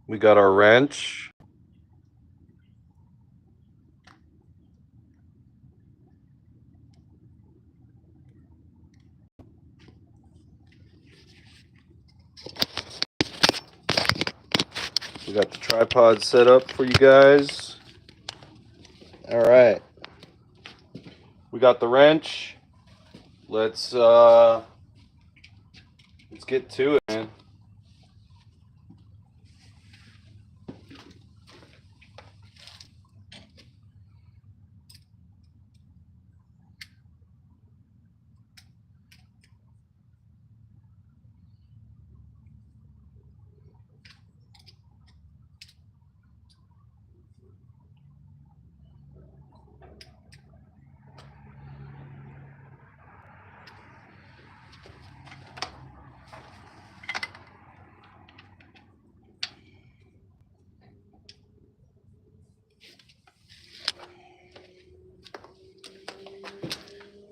We got our wrench. We got the tripod set up for you guys. All right. We got the wrench. Let's get to it, man.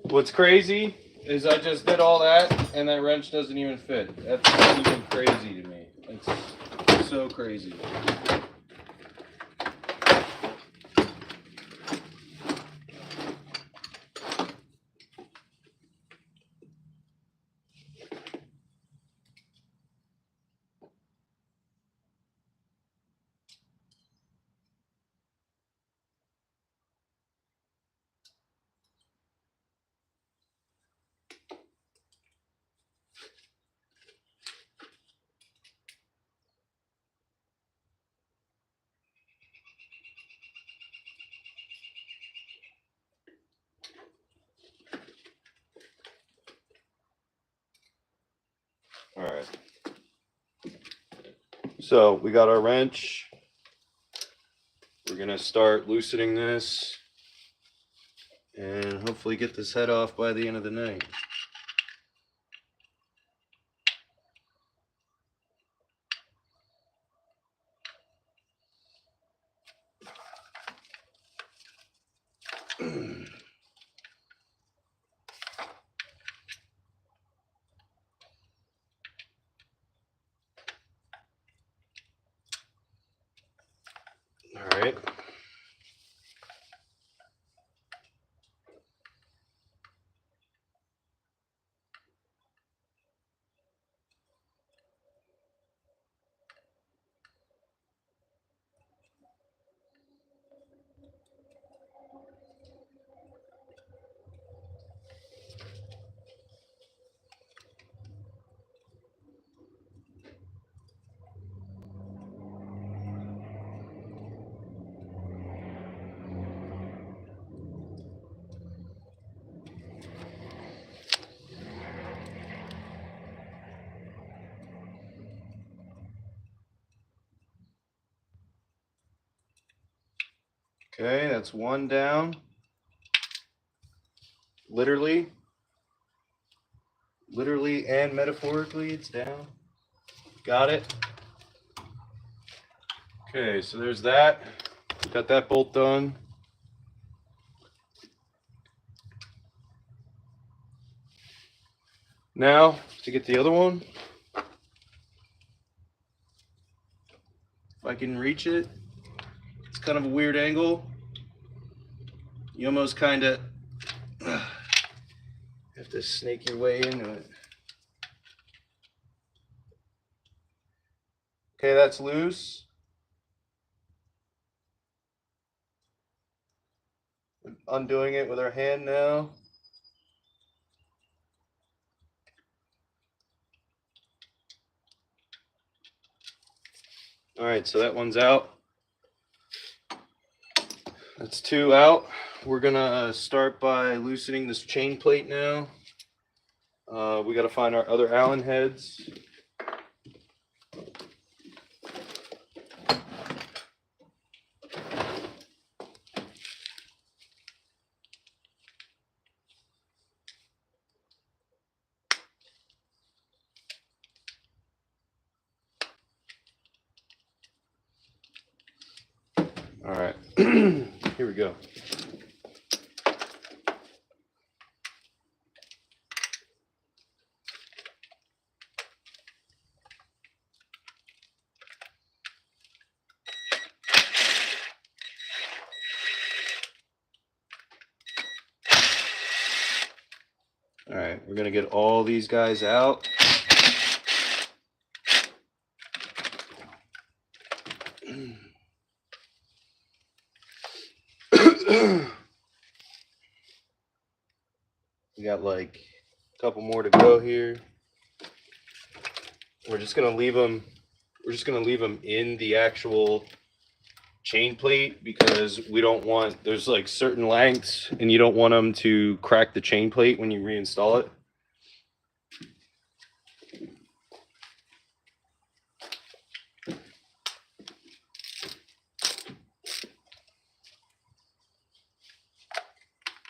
What's crazy is I just did all that and that wrench doesn't even fit. That's even crazy to me. It's so crazy. All right. So we got our wrench. We're gonna start loosening this and hopefully get this head off by the end of the night. All right. Okay, that's one down. Literally and metaphorically, it's down. Got it. Okay, so there's that. Got that bolt done. Now, to get the other one, if I can reach it, it's kind of a weird angle. You almost kind of have to snake your way into it. Okay, that's loose. Undoing it with our hand now. All right, so that one's out. That's two out. We're gonna start by loosening this chain plate now. We got to find our other Allen heads. All right, here we go. All right, we're gonna get all these guys out. We got like a couple more to go here. We're just gonna leave them. We're just gonna leave them in the actual chain plate because we don't want. There's like certain lengths, and you don't want them to crack the chain plate when you reinstall it.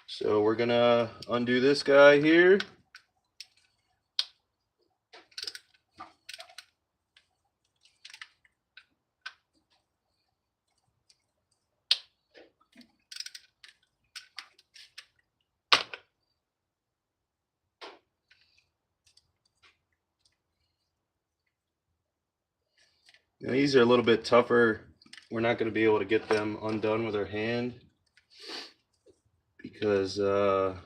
So we're gonna undo this guy here. Now these are a little bit tougher. We're not going to be able to get them undone with our hand because there's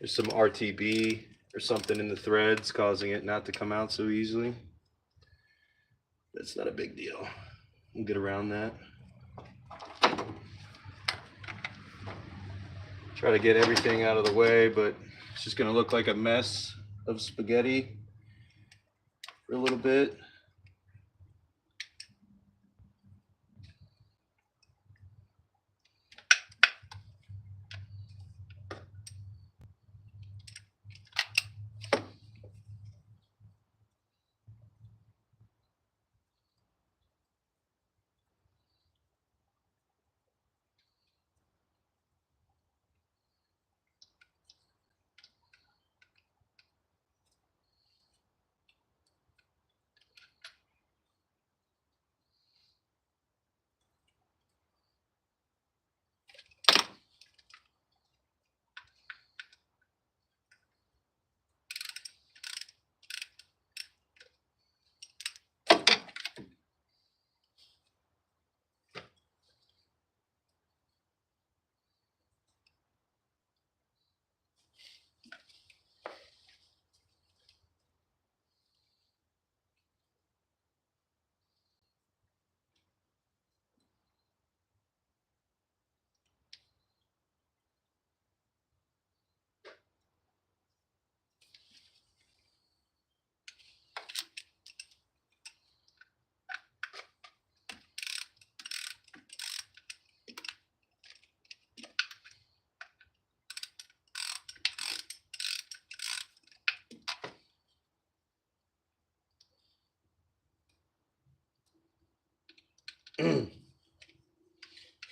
some RTB or something in the threads causing it not to come out so easily. That's not a big deal. We'll get around that. Try to get everything out of the way, but it's just going to look like a mess of spaghetti for a little bit.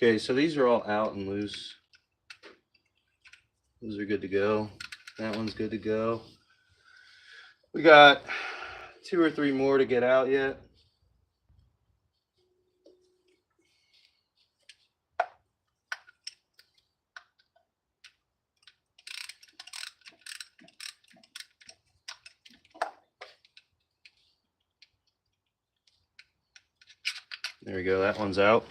Okay, so these are all out and loose. Those are good to go. That one's good to go. We got 2 or 3 more to get out yet. There we go, that one's out.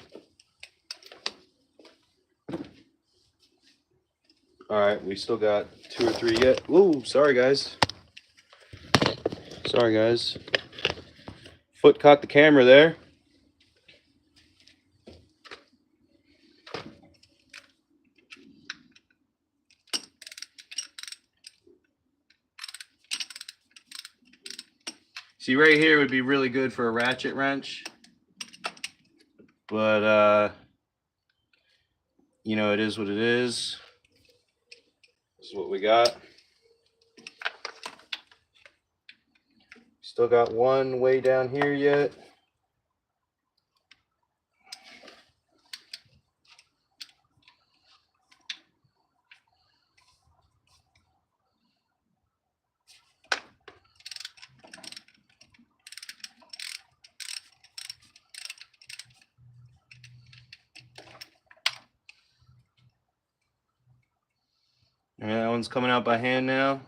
All right, we still got 2 or 3 yet. Ooh, sorry guys. Sorry guys. Foot caught the camera there. See, right here would be really good for a ratchet wrench. But, you know, it is what it is. This is what we got. Still got one way down here yet. And that one's coming out by hand now.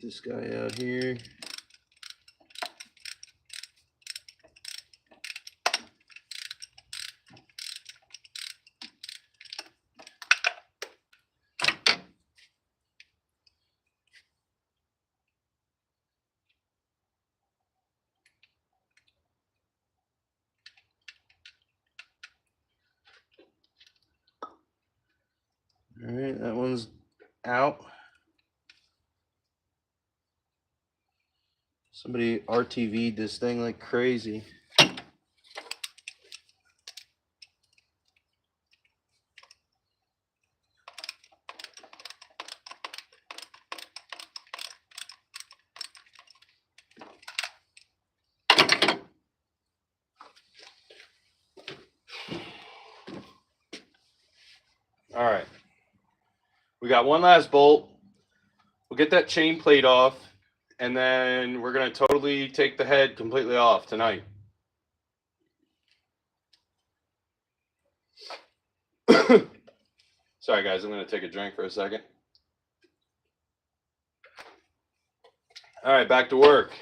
Get this guy out here. All right, that one's out. Somebody RTV'd this thing like crazy. All right. We got one last bolt. We'll get that chain plate off, and then we're going to totally take the head completely off tonight. Sorry, guys. I'm going to take a drink for a second. All right, back to work.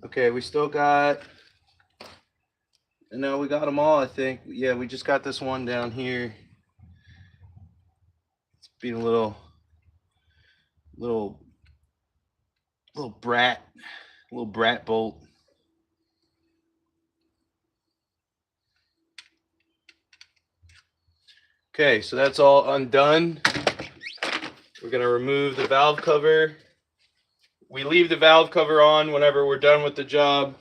Okay, we still got, no, we got them all, I think. Yeah, we just got this one down here. It's being a little brat bolt. Okay, so that's all undone. We're gonna remove the valve cover. We leave the valve cover on whenever we're done with the job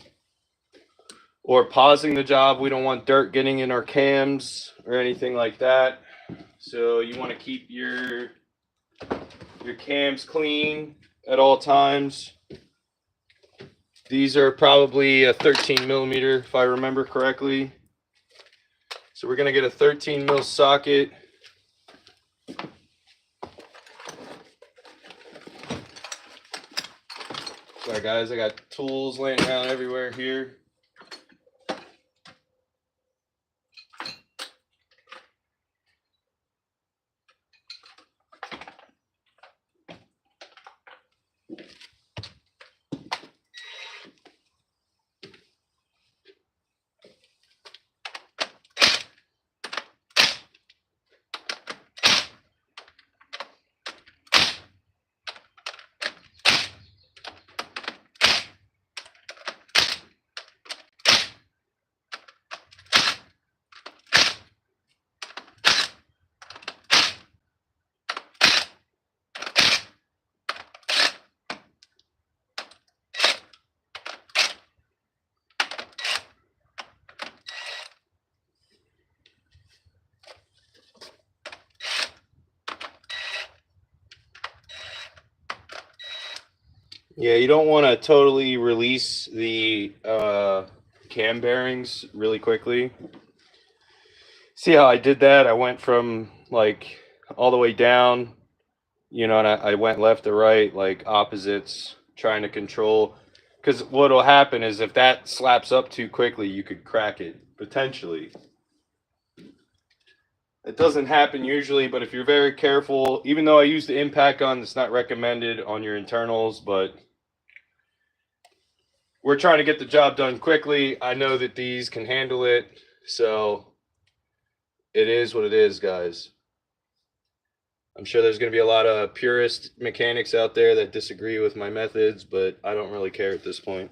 or pausing the job. We don't want dirt getting in our cams or anything like that. So you want to keep your cams clean at all times. These are probably a 13 millimeter if I remember correctly. So we're gonna get a 13 mil socket. Sorry guys, I got tools laying around everywhere here. Yeah, you don't want to totally release the cam bearings really quickly. See how I did that? I went from like all the way down, you know, and I went left to right, like opposites, trying to control. Because what'll happen is if that slaps up too quickly, you could crack it, potentially. It doesn't happen usually, but if you're very careful, even though I use the impact gun, it's not recommended on your internals, but we're trying to get the job done quickly. I know that these can handle it, so it is what it is, guys. I'm sure there's going to be a lot of purist mechanics out there that disagree with my methods, but I don't really care at this point.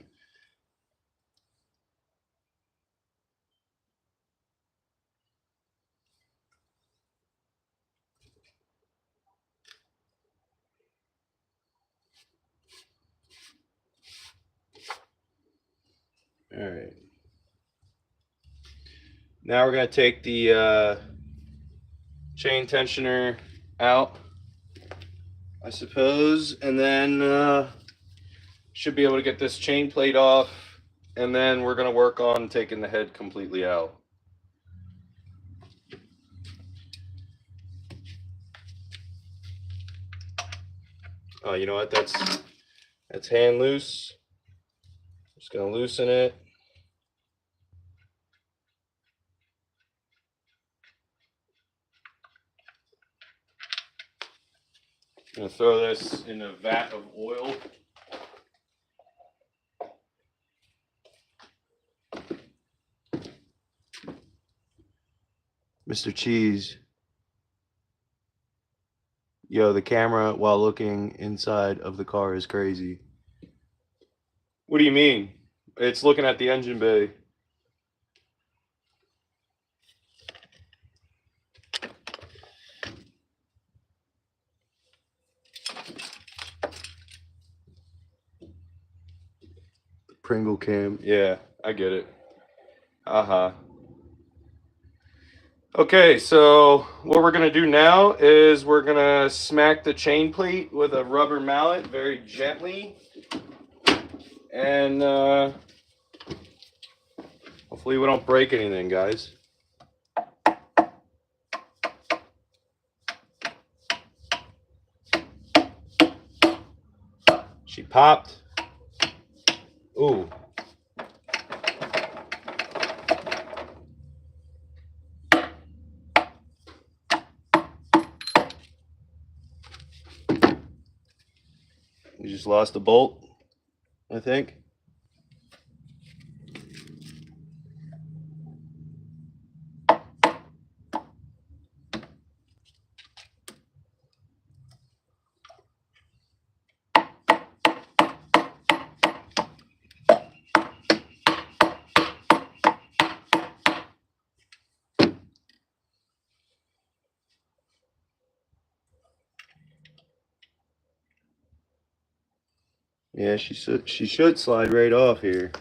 All right. Now we're going to take the chain tensioner out, I suppose, and then should be able to get this chain plate off, and then we're going to work on taking the head completely out. Oh, you know what? That's hand loose. Just going to loosen it. I'm gonna throw this in a vat of oil. Mr. Cheese. Yo, the camera while looking inside of the car is crazy. What do you mean? It's looking at the engine bay. Pringle cam. Yeah, I get it. Aha. Okay, so what we're gonna do now is we're gonna smack the chain plate with a rubber mallet very gently, and hopefully we don't break anything, guys. She popped. Ooh. We just lost a bolt, I think. Yeah, she should slide right off here.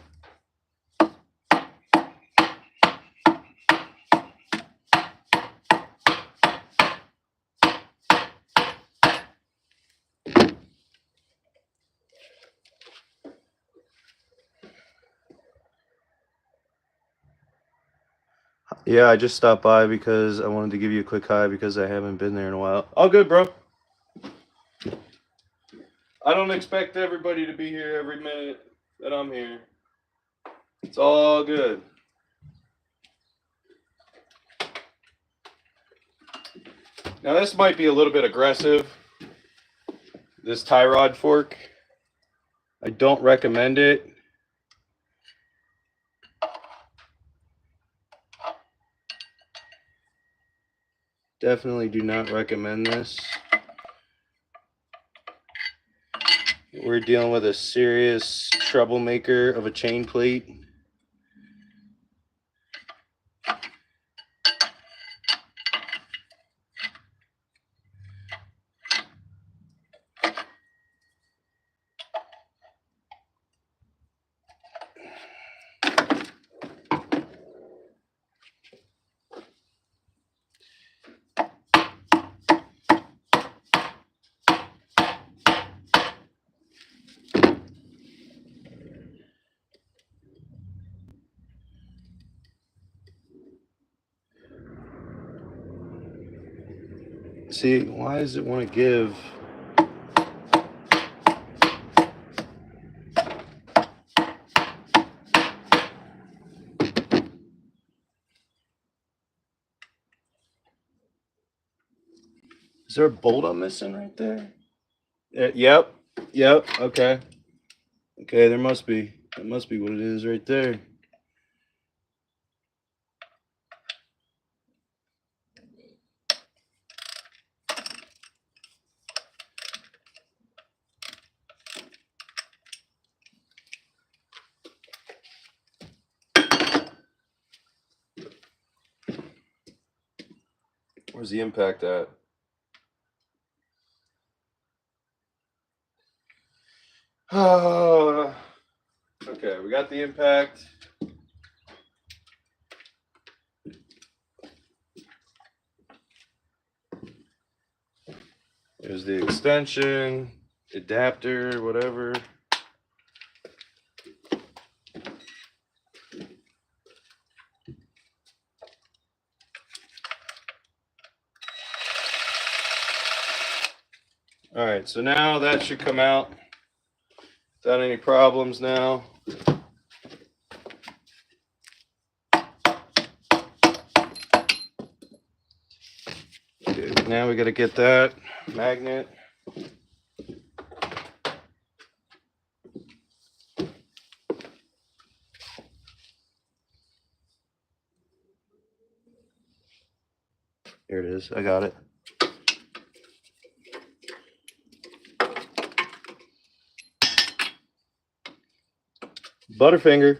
Yeah, I just stopped by because I wanted to give you a quick hi because I haven't been there in a while. All good, bro. I don't expect everybody to be here every minute that I'm here. It's all good. Now this might be a little bit aggressive, this tie rod fork. I don't recommend it. Definitely do not recommend this. We're dealing with a serious troublemaker of a chain plate. See, why does it want to give? Is there a bolt I'm missing right there? Yep. Okay. Okay, there must be. That must be what it is right there. Where's the impact at? Okay, we got the impact. There's the extension, adapter, whatever. All right, so now that should come out without any problems now. Okay, now we got to get that magnet. Here it is. I got it. Butterfinger.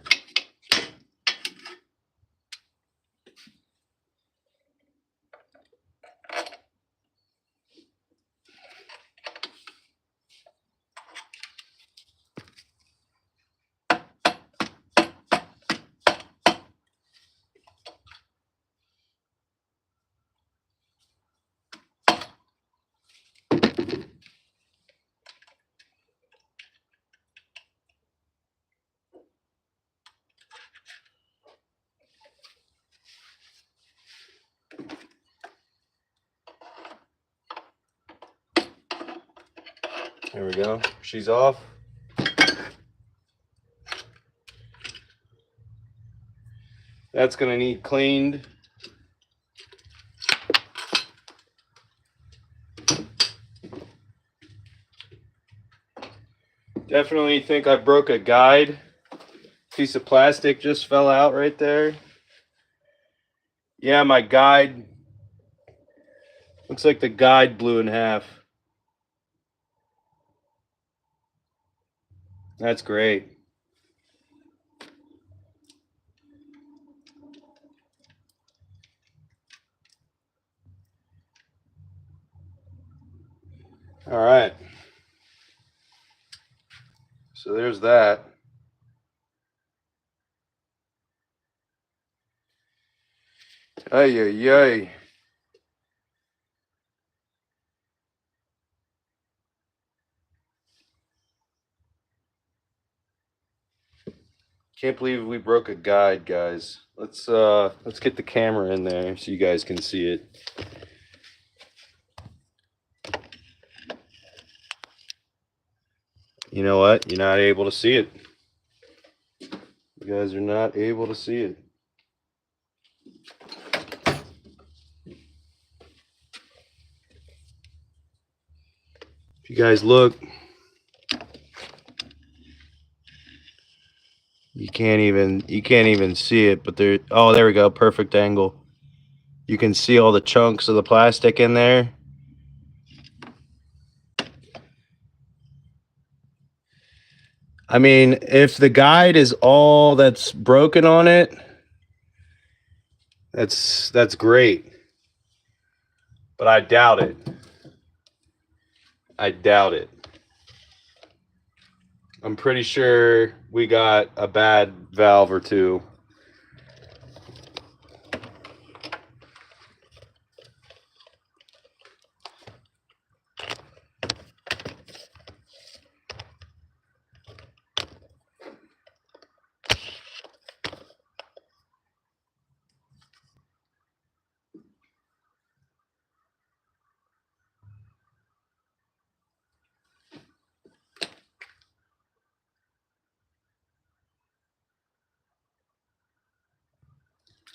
There we go. She's off. That's going to need cleaned. Definitely think I broke a guide. Piece of plastic just fell out right there. Yeah, my guide. Looks like the guide blew in half. That's great. All right. So there's that. Ay, ay, ay. Can't believe we broke a guide, guys. Let's get the camera in there so you guys can see it. You know what? You're not able to see it. You guys are not able to see it. If you guys look, you can't even see it, but there, oh, there we go, perfect angle. You can see all the chunks of the plastic in there. I mean, if the guide is all that's broken on it, that's great. But I doubt it. I doubt it. I'm pretty sure we got a bad valve or two.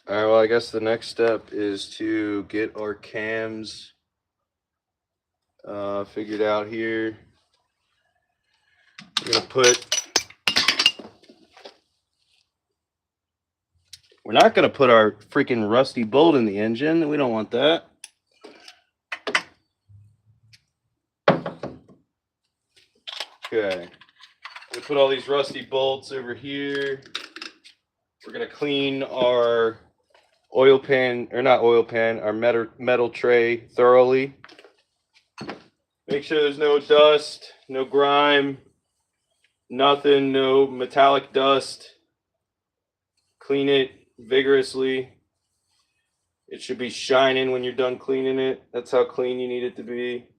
All right, well, I guess the next step is to get our cams figured out here. We're not gonna put our freaking rusty bolt in the engine. We don't want that. Okay, we put all these rusty bolts over here. We're gonna clean our oil pan, or not oil pan, our metal tray thoroughly. Make sure there's no dust, no grime, nothing, no metallic dust. Clean it vigorously. It should be shining when you're done cleaning it. That's how clean you need it to be.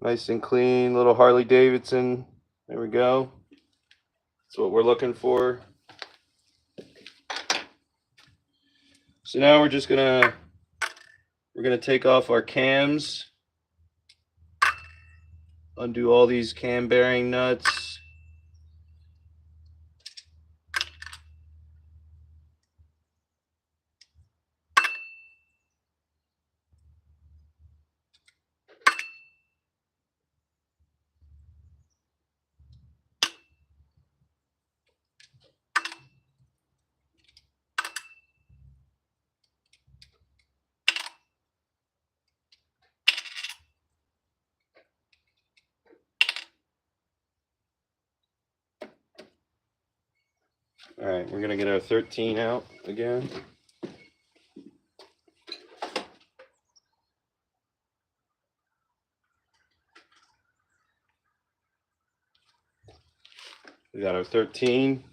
Nice and clean, little Harley Davidson. There we go. That's what we're looking for. So now we're gonna take off our cams, undo all these cam bearing nuts. All right, we're gonna get our 13 out again. We got our 13.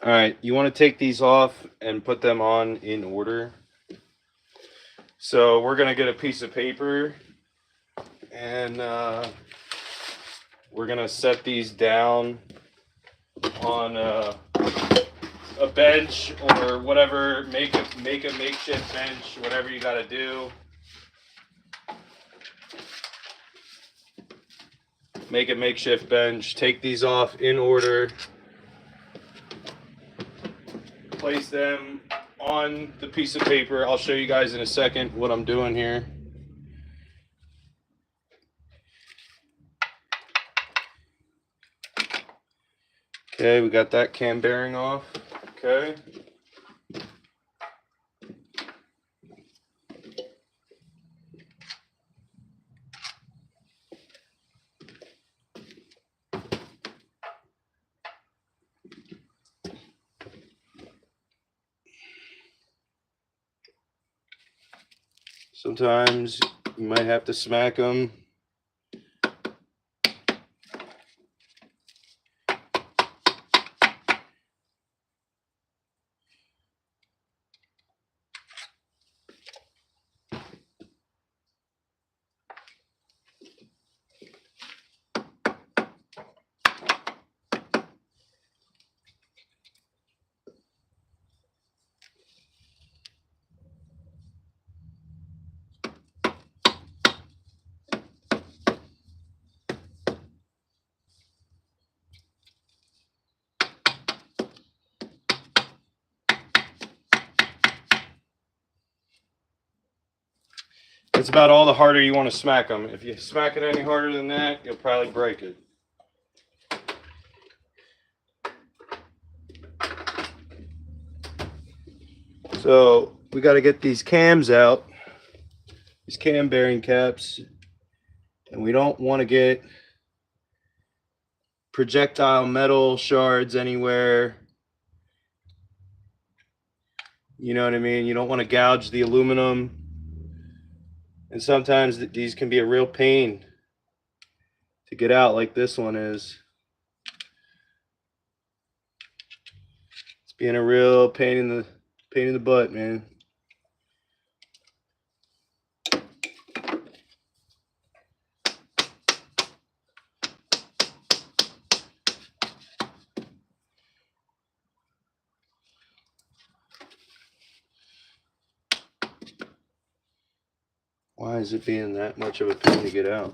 All right, you want to take these off and put them on in order. So we're gonna get a piece of paper and we're gonna set these down on a bench or whatever. Make a makeshift bench, whatever you got to do. Make a makeshift bench. Take these off in order. Place them on the piece of paper. I'll show you guys in a second what I'm doing here. Okay, we got that cam bearing off. Okay. Sometimes you might have to smack them. It's about all the harder you want to smack them. If you smack it any harder than that, you'll probably break it. So we got to get these cams out, these cam bearing caps, and we don't want to get projectile metal shards anywhere. You know what I mean? You don't want to gouge the aluminum. And sometimes these can be a real pain to get out, like this one is. It's being a real pain in the butt, man. Why is it being that much of a pain to get out?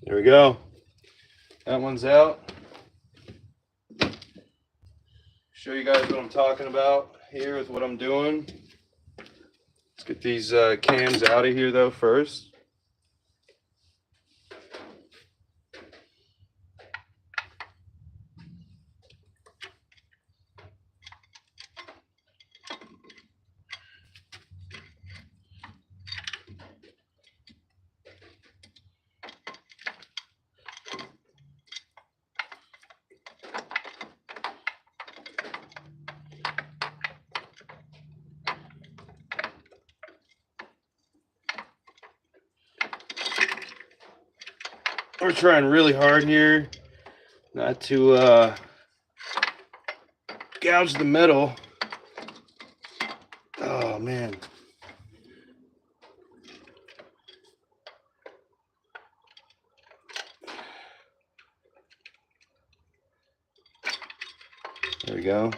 There we go. That one's out. Show you guys what I'm talking about here with what I'm doing. Let's get these cams out of here though first. We're trying really hard here not to gouge the metal. Oh man. There we go.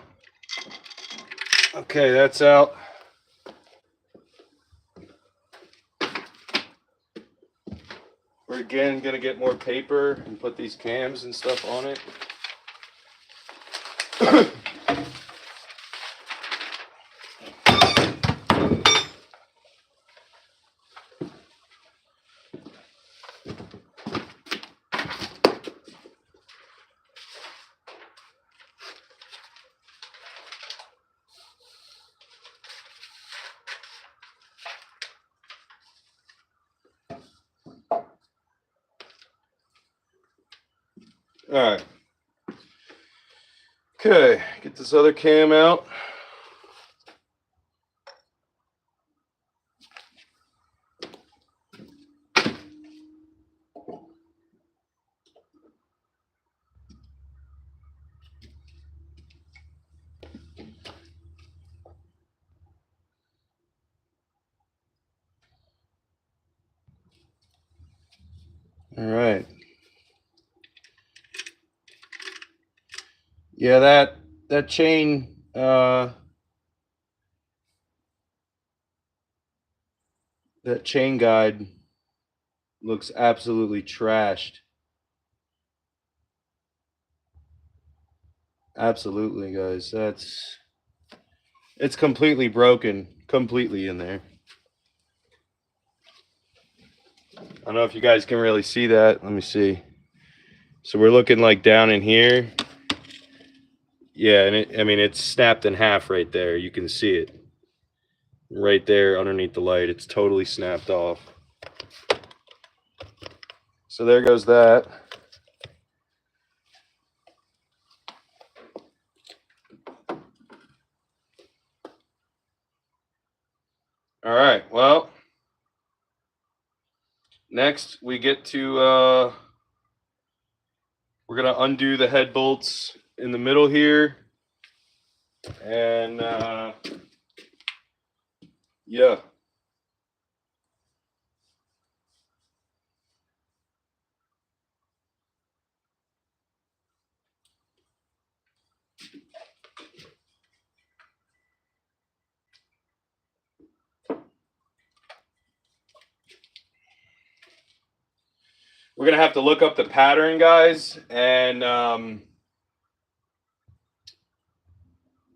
Okay, that's out. We're again gonna get more paper and put these cams and stuff on it. All right. Okay, get this other cam out. All right. Yeah, that chain that chain guide looks absolutely trashed. Absolutely, guys. It's completely broken, completely in there. I don't know if you guys can really see that. Let me see. So we're looking like down in here. Yeah, and I mean, it's snapped in half right there. You can see it right there underneath the light. It's totally snapped off. So there goes that. All right, well, next we get to, we're gonna undo the head bolts in the middle here. And yeah. We're gonna have to look up the pattern, guys, and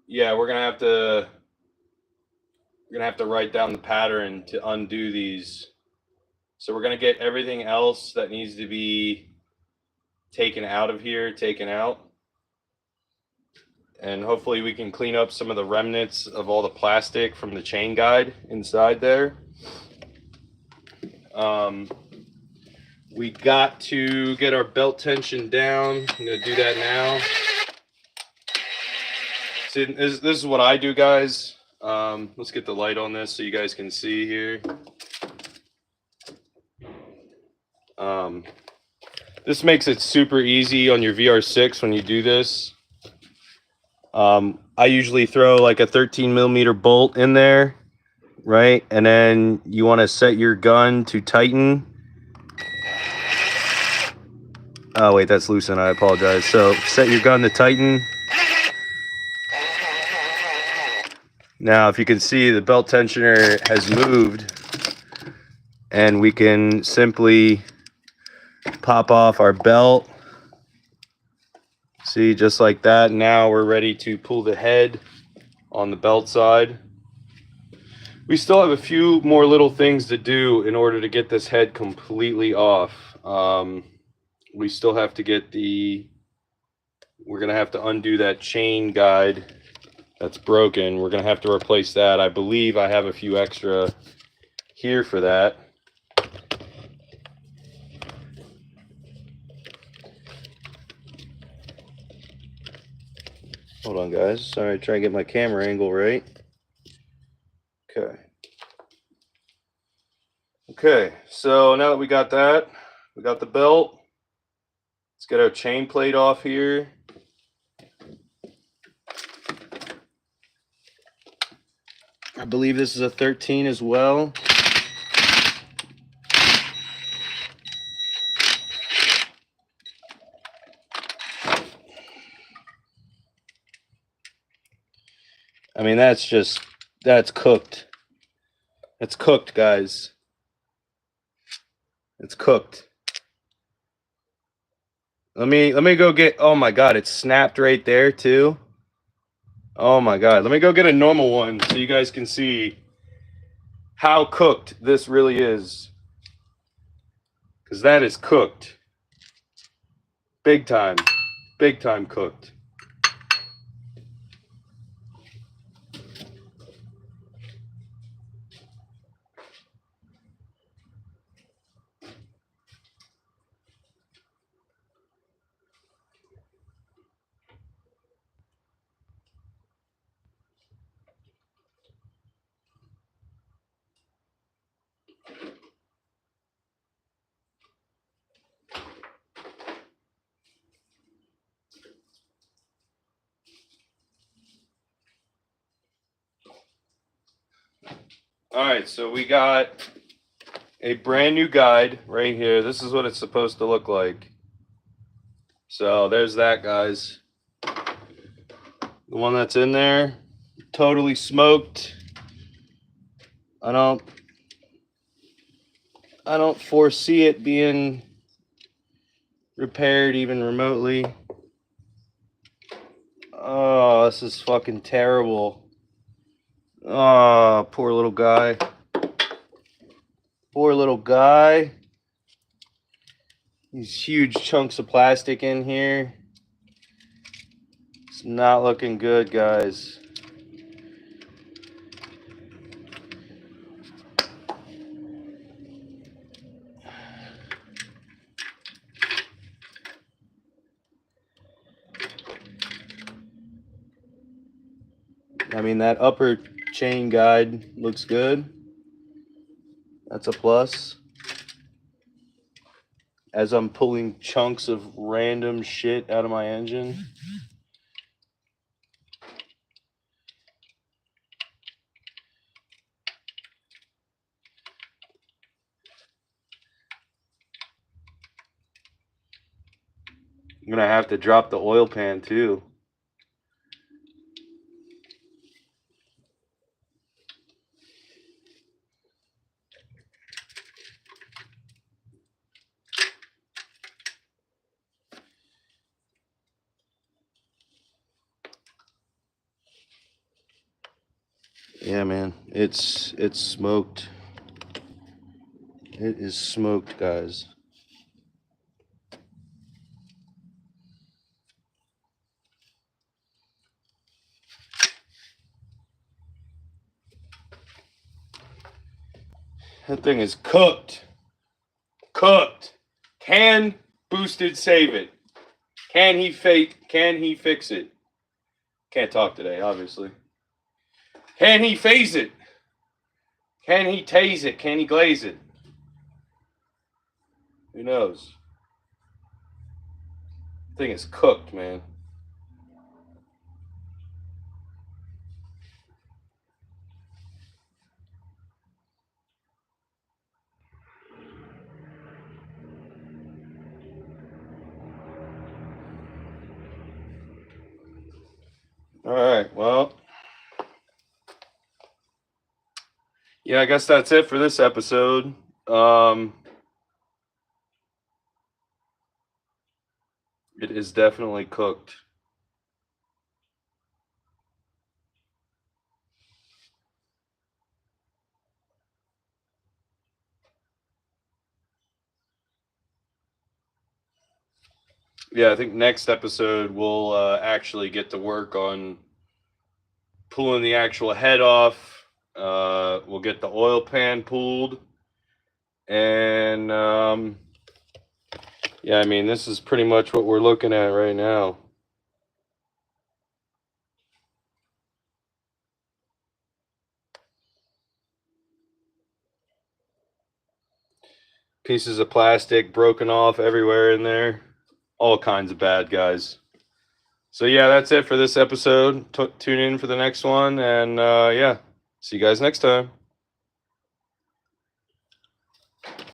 yeah, we're gonna have to write down the pattern to undo these. So we're gonna get everything else that needs to be taken out of here, taken out. And hopefully we can clean up some of the remnants of all the plastic from the chain guide inside there. We got to get our belt tension down. I'm gonna do that now. See, this is what I do, guys. Let's get the light on this so you guys can see here. This makes it super easy on your VR6 when you do this. I usually throw like a 13mm bolt in there, right? And then you want to set your gun to tighten. Oh wait, that's loosened. I apologize. So set your gun to tighten. Now, if you can see, the belt tensioner has moved, and we can simply pop off our belt. See, just like that. Now we're ready to pull the head on the belt side. We still have a few more little things to do in order to get this head completely off. We still have to get we're going to have to undo that chain guide that's broken. We're going to have to replace that. I believe I have a few extra here for that. Hold on, guys. Sorry, try to get my camera angle right. Okay. Okay, so now that we got that, we got the belt. Let's get our chain plate off here. I believe this is a 13 as well. I mean, that's cooked. It's cooked, guys. It's cooked. Let me go get, oh my God, it's snapped right there too. Oh my God, let me go get a normal one so you guys can see how cooked this really is. Because that is cooked. Big time cooked. All right, so we got a brand new guide right here. This is what it's supposed to look like. So there's that, guys. The one that's in there, totally smoked. I don't foresee it being repaired even remotely. Oh, this is fucking terrible. Oh, poor little guy. Poor little guy. These huge chunks of plastic in here. It's not looking good, guys. I mean, that upper chain guide looks good. That's a plus. As I'm pulling chunks of random shit out of my engine. I'm gonna have to drop the oil pan too. Yeah, man, it's smoked. It is smoked, guys. That thing is cooked. Cooked. Can Boosted save it? Can he fix it? Can't talk today, obviously. Can he phase it? Can he tase it? Can he glaze it? Who knows? The thing is cooked, man. All right, well, yeah, I guess that's it for this episode. It is definitely cooked. Yeah, I think next episode we'll actually get to work on pulling the actual head off. We'll get the oil pan pulled. And yeah, I mean, this is pretty much what we're looking at right now. Pieces of plastic broken off everywhere in there. All kinds of bad guys. So yeah, that's it for this episode. Tune in for the next one, and yeah, see you guys next time.